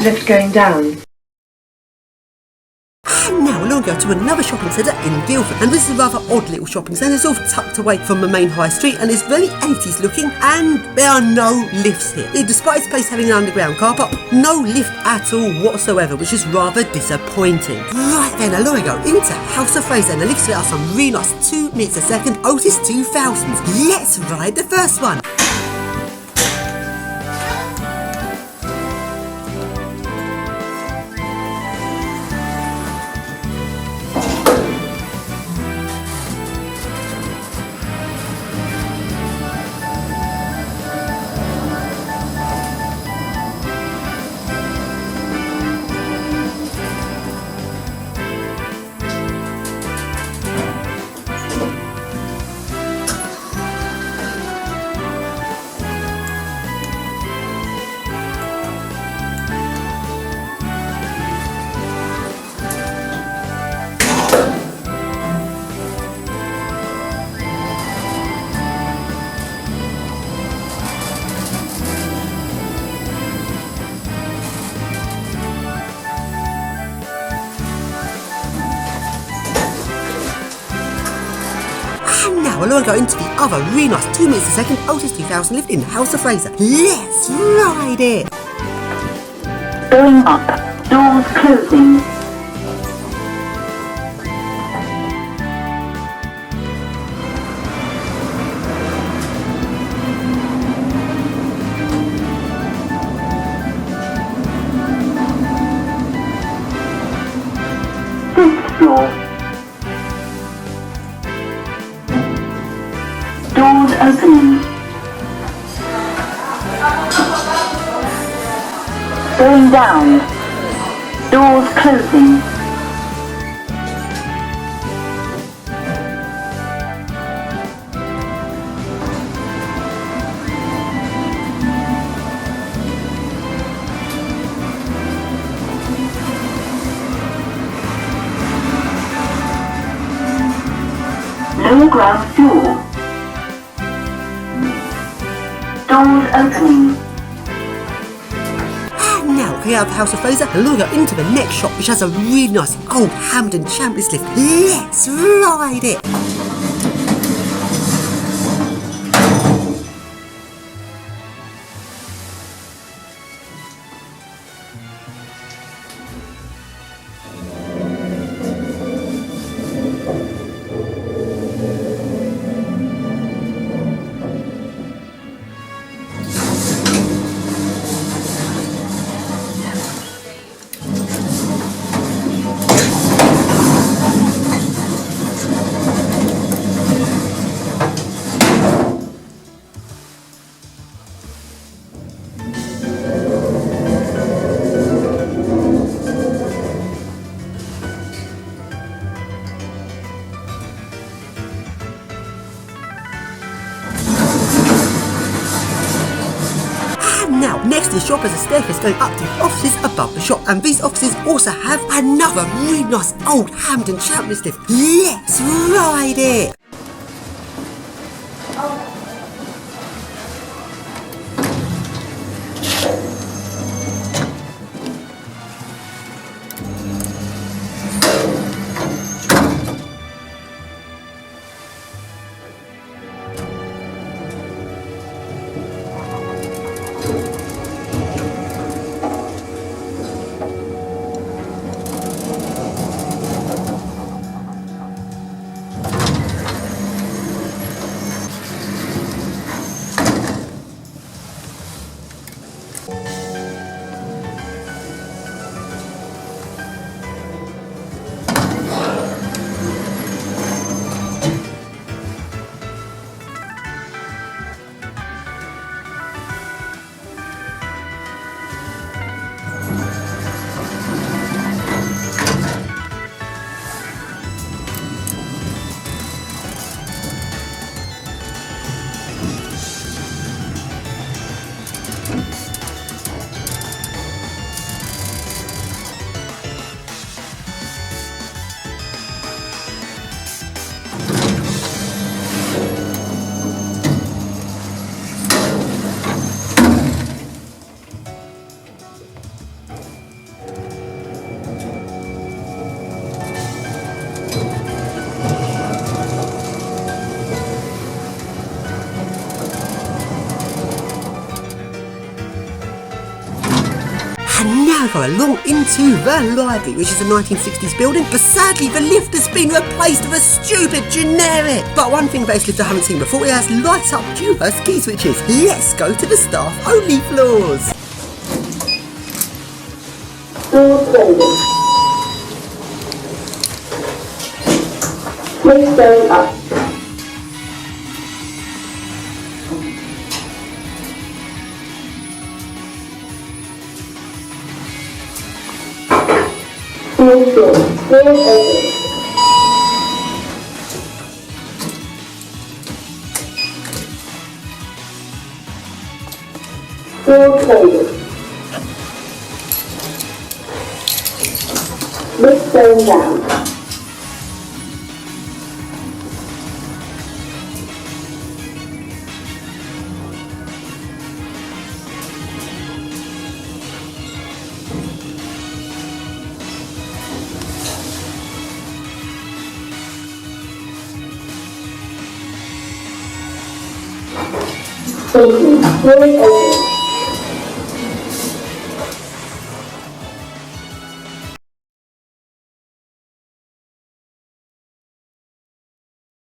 Lift going down. And now we're going to go to another shopping centre in Guildford, and this is a rather odd little shopping centre, sort of tucked away from the main high street, and it's very 80s looking, and there are no lifts here. Despite this place having an underground car park, no lift at all whatsoever, which is rather disappointing. Right then, now we go into House of Fraser, and the lifts are some really nice 2 meters a second Otis 2000s. Let's ride the first one. And now we're going to go into the other really nice 2 meters a second Otis 2000 lift in House of Fraser. Let's ride it! Going up. Doors closing. Fifth floor. Doors opening. Going down. Doors closing. Lower ground floor. Doors opening. And now we have House of Fraser, and we're going to go into the next shop, which has a really nice old Hampden Chambliss lift. Let's ride it! Now, next to the shop is a staircase going up to the offices above the shop, and these offices also have another really nice old Hampden Chambliss lift. Let's ride it! far along into the library, which is a 1960s building, but sadly the lift has been replaced with a stupid generic. But one thing about this lift I haven't seen before, it has light up dual key switches. Let's go to the staff only floors. Doors closing. Lift going up. Doors closing. Doors open. Doors closing. Lift going down. Opening. Doors open.